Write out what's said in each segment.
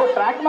మాకు ట్రాక్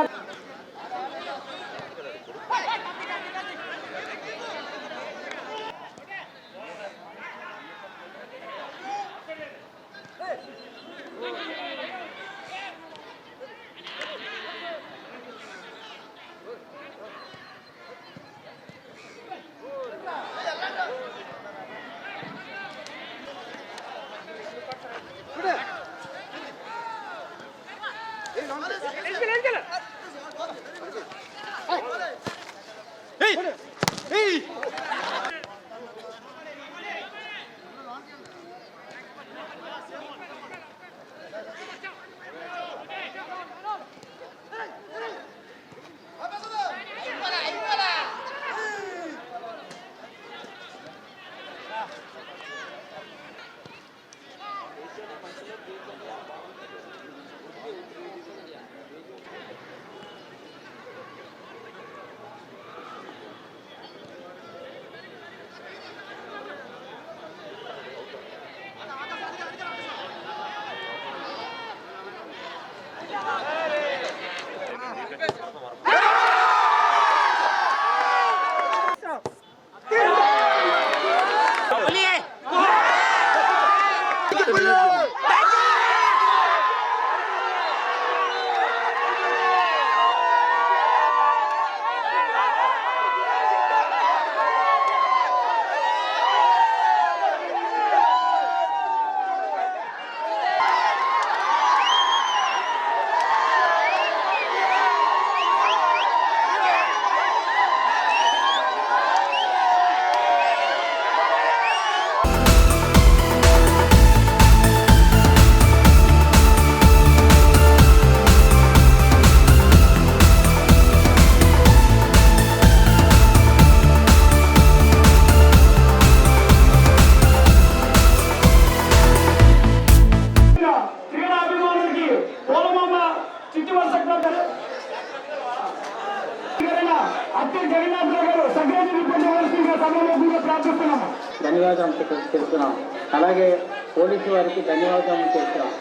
ధన్యవాదాలు తెలుపుతున్నాం. అలాగే పోలీసు వారికి ధన్యవాదాలు తెలుపుతున్నాం.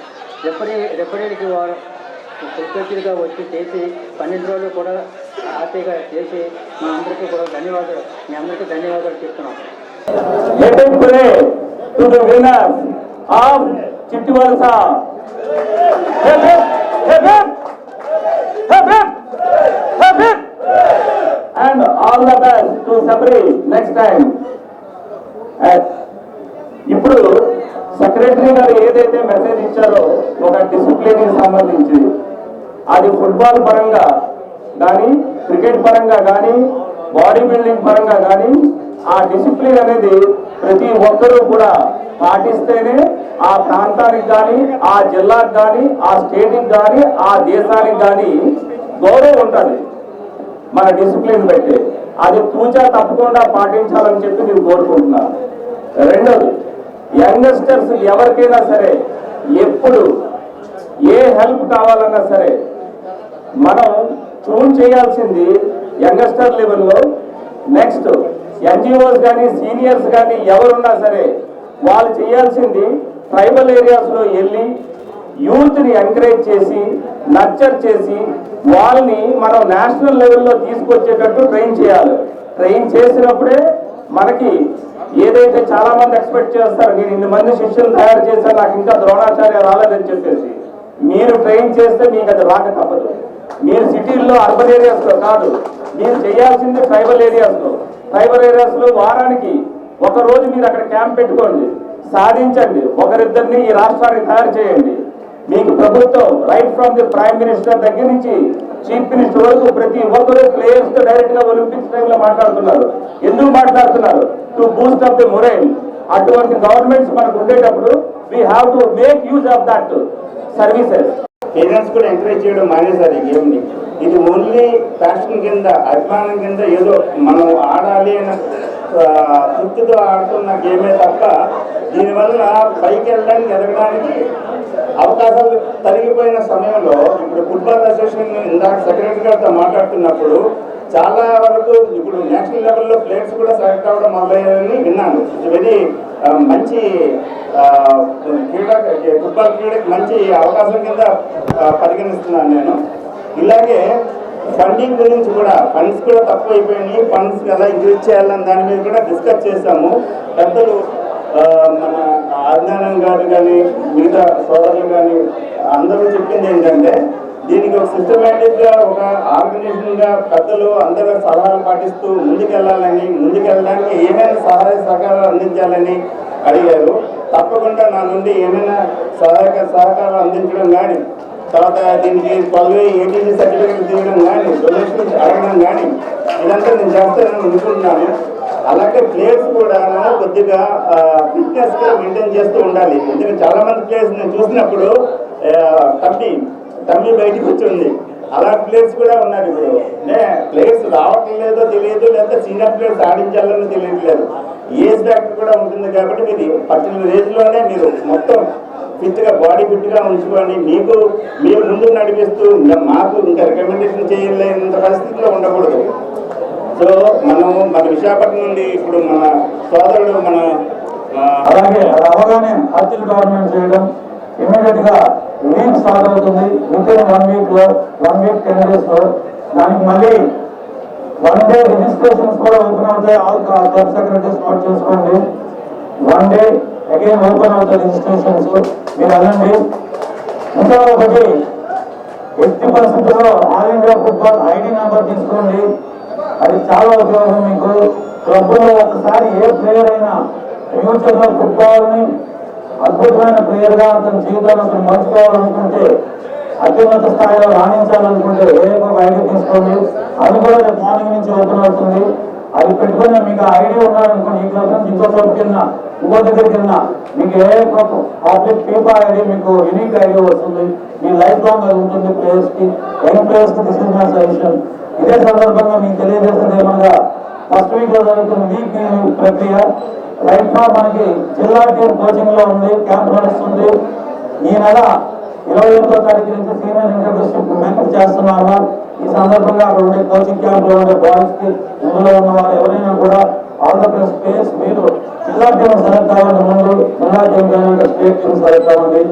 రెఫరీకి వారు కృతజ్ఞతగా వచ్చి చేసి 12 రోజులు కూడా హ్యాపీగా చేసి మా అందరికీ కూడా ధన్యవాదాలు, మీ అందరికీ ధన్యవాదాలు చెప్తున్నాం. చిట్టి వలస and all the best to Sabri next time. ఇప్పుడు సెక్రటరీ గారు ఏదైతే మెసేజ్ ఇచ్చారో ఒక డిసిప్లిన్ సంబంధించి అది ఫుట్బాల్ పరంగా కానీ క్రికెట్ పరంగా కానీ బాడీ బిల్డింగ్ పరంగా కానీ ఆ డిసిప్లిన్ అనేది ప్రతి ఒక్కరూ కూడా పాటిస్తేనే ఆ ప్రాంతానికి కానీ ఆ జిల్లాకు కానీ ఆ స్టేట్కి కానీ ఆ దేశానికి కానీ గౌరవం ఉంటుంది. మన డిసిప్లిన్ బట్టి అది తూచా తప్పకుండా పాటించాలని చెప్పి నేను కోరుకుంటున్నాను. రెండోది, యంగ్స్టర్స్ ఎవరికైనా సరే ఎప్పుడు ఏ హెల్ప్ కావాలన్నా సరే మనం ట్యూన్ చేయాల్సింది యంగ్స్టర్ లెవెల్లో. నెక్స్ట్ ఎన్జిఓస్ కానీ సీనియర్స్ కానీ ఎవరున్నా సరే వాళ్ళు చేయాల్సింది ట్రైబల్ ఏరియాస్లో వెళ్ళి యూత్ని ఎంకరేజ్ చేసి నర్చర్ చేసి వాళ్ళని మనం నేషనల్ లెవెల్లో తీసుకొచ్చేటట్టు ట్రైన్ చేయాలి. ట్రైన్ చేసినప్పుడే మనకి ఏదైతే చాలా మంది ఎక్స్పెక్ట్ చేస్తారు, నేను 8 మంది శిష్యులు తయారు చేశాను నాకు ఇంకా ద్రోణాచార్య రాలేదని చెప్పేసి, మీరు ట్రైన్ చేస్తే మీకు అది రాక తప్పదు. మీరు సిటీల్లో అర్బన్ ఏరియాస్లో కాదు, మీరు చేయాల్సింది ట్రైబల్ ఏరియాస్లో. ట్రైబల్ ఏరియాస్లో వారానికి ఒక రోజు మీరు అక్కడ క్యాంప్ పెట్టుకోండి, సాధించండి, ఒకరిద్దరిని ఈ రాష్ట్రానికి తయారు చేయండి. మీకు ప్రభుత్వం right from the prime minister దగ్గర నుంచి చీఫ్ మినిస్టర్ వరకు ప్రతి ఒక్కరు ప్లేయర్స్ తో డైరెక్ట్ గా ఒలింపిక్స్ టైంలో మాట్లాడుతున్నారు. ఎందుకు మాట్లాడుతున్నారు? To Boost up the morale. అటువంటి గవర్నమెంట్స్ మనకు ఉండేటప్పుడు we have to make use of that services. Parents కూడా ఎంకరేజ్ చేయడం మానేశారు ఈ గేమ్ని. ఇది ఓన్లీ ప్యాషన్ కింద, అభిమానం కింద ఏదో మనం ఆడాలి అన్న తృప్తితో ఆడుతున్న గేమే తప్ప దీనివల్ల పైకి వెళ్ళడానికి ఎదగడానికి అవకాశాలు తరిగిపోయిన సమయంలో ఇప్పుడు ఫుట్బాల్ అసోసియేషన్ ఇందాక సెక్రటరీ గారితో మాట్లాడుతున్నప్పుడు చాలా వరకు ఇప్పుడు నేషనల్ లెవెల్లో ప్లేయర్స్ కూడా సెలెక్ట్ అవ్వడం మొదలయ్యాయని విన్నాను. వెరీ మంచి ఫుట్బాల్ క్రీడకి మంచి అవకాశం కింద పరిగణిస్తున్నాను నేను. ఇలాగే ఫండింగ్ గురించి కూడా ఫండ్స్ కూడా తక్కువ అయిపోయినాయి, ఫండ్స్ ఎలా ఇంక్రీజ్ చేయాలని దాని మీద కూడా డిస్కస్ చేశాము. పెద్దలు మన ఆజ్ఞానం గారు కానీ మిగతా సోదరులు కానీ అందరూ చెప్పింది ఏంటంటే దీనికి ఒక సిస్టమేటిక్గా ఒక ఆర్గనైజేషన్గా పెద్దలు అందరూ సలహాలు పాటిస్తూ ముందుకెళ్ళడానికి ఏమైనా సహాయ సహకారాలు అందించాలని అడిగారు. తప్పకుండా నా నుండి ఏమైనా సహకారాలు అందించడం కానీ, తర్వాత దీనికి 12 ఏటీసీ సర్టిఫికేట్ తీయడం కానీ, డొనేషన్స్ అడగడం కానీ ఇదంతా నేను చేస్తానని అనుకుంటున్నాను. అలాగే ప్లేయర్స్ కూడా కొద్దిగా ఫిట్నెస్గా మెయింటైన్ చేస్తూ ఉండాలి. ఎందుకంటే చాలామంది ప్లేయర్స్ నేను చూసినప్పుడు తమ్మి బయటకు వచ్చింది. అలాంటి ప్లేయర్స్ కూడా ఉన్నారు. ఇప్పుడు ప్లేయర్స్ రావటం లేదో తెలియదు, లేకపోతే సీనియర్ ప్లేయర్స్ ఆడించాలని తెలియట్లేదు. ఏజ్ ఫ్యాక్టర్ కూడా ఉంటుంది కాబట్టి మీరు పర్టికులర్ ఏజ్లోనే మీరు మొత్తం ఫిట్గా బాడీ ఫిట్గా ఉంచుకోండి. మీరు ముందు నడిపిస్తూ మాకు ఇంకా రికమెండేషన్ చేయలేనంత పరిస్థితిలో ఉండకూడదు. సో మన విశాఖపట్నం నుండి ఇప్పుడు మన సోదరుడు అలాగే అది అవగానే ఆర్టిల్ గవర్నమెంట్ చేయడం ఇమీడియట్ గా లీగ్ స్టార్ట్ అవుతుంది. విత్ ఇన్ 1 వీక్ లో 1 వీక్ 10 days లో దానికి మళ్ళీ 1 day రిజిస్ట్రేషన్స్ కూడా ఓపెన్ అవుతాయి. ఆల్ క్లబ్ సెక్రటరీస్ నోట్ చేసుకోండి. 1 day అగైన్ ఓపెన్ అవుతాయి రిజిస్ట్రేషన్స్. మీరు వెళ్ళండి. ఇంకా ఒకటి ఎట్టి పరిస్థితుల్లో all India football ID number తీసుకోండి. అది చాలా ఉపయోగం మీకు. క్లబ్లో ఒకసారి ఏ ప్లేయర్ అయినా ఫ్యూచర్ లో ఫుట్బాల్ ని అద్భుతమైన ప్లేయర్ గా అతని జీవితాన్ని అతను మర్చిపోవాలనుకుంటే, అత్యున్నత స్థాయిలో రాణించాలనుకుంటే ఏ ఒక ఐడి తీసుకోండి. అది కూడా రేపు మార్నింగ్ నుంచి ఓపెన్ అవుతుంది. అది పెట్టుకుని మీకు ఐడి ఉన్నారనుకోండి, ఈ క్లబ్ నుంచి ఇంకో క్లబ్కి వెళ్ళినా ఇంకో దగ్గరికి వెళ్ళినా మీకు ఏ పబ్లిక్ ఫీఫా ఐడి మీకు యూనిక్ ఐడి వస్తుంది. మీ లైఫ్ లాంగ్ అది ఉంటుంది. ప్లేయర్స్ కి, యంగ్ ప్లేయర్స్ కి దిస్ ఇస్ మై సజెషన్. ఇదే సందర్భంగా మీకు తెలియజేస్తుంది ఏమనగా ఫస్ట్ వీక్ లో జరుగుతున్న వీక్ ప్రక్రియ రైట్ నా మనకి జిల్లా టీం కోచింగ్ లో ఉంది, క్యాంప్ నడుస్తుంది. ఈ నెల 28వ తారీఖు నుంచి సీనియర్ ఇంటర్న్షిప్ మెన్స్ చేస్తున్నాము. ఈ సందర్భంగా అక్కడ ఉండే కోచింగ్ క్యాంప్ లో ఉండే బాయ్స్ కి ఇందులో ఉన్న వాళ్ళు ఎవరైనా కూడా ఆల్ ద బెస్ట్ స్పేస్. మీరు జిల్లా టీం సెలెక్ట్ అవ్వండి. ముందు జిల్లా టీం కానీ స్టేట్ టీం సెలెక్ట్ అవ్వండి.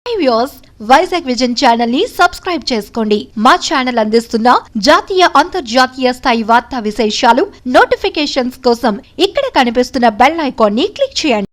వ్యూవర్స్, వైజాగ్ విజన్ ఛానల్ ని సబ్స్క్రైబ్ చేసుకోండి. మా ఛానల్ అందిస్తున్న జాతీయ అంతర్జాతీయ స్థాయి వార్తా విశేషాలు నోటిఫికేషన్స్ కోసం ఇక్కడ కనిపిస్తున్న బెల్ ఐకాన్ ని క్లిక్ చేయండి.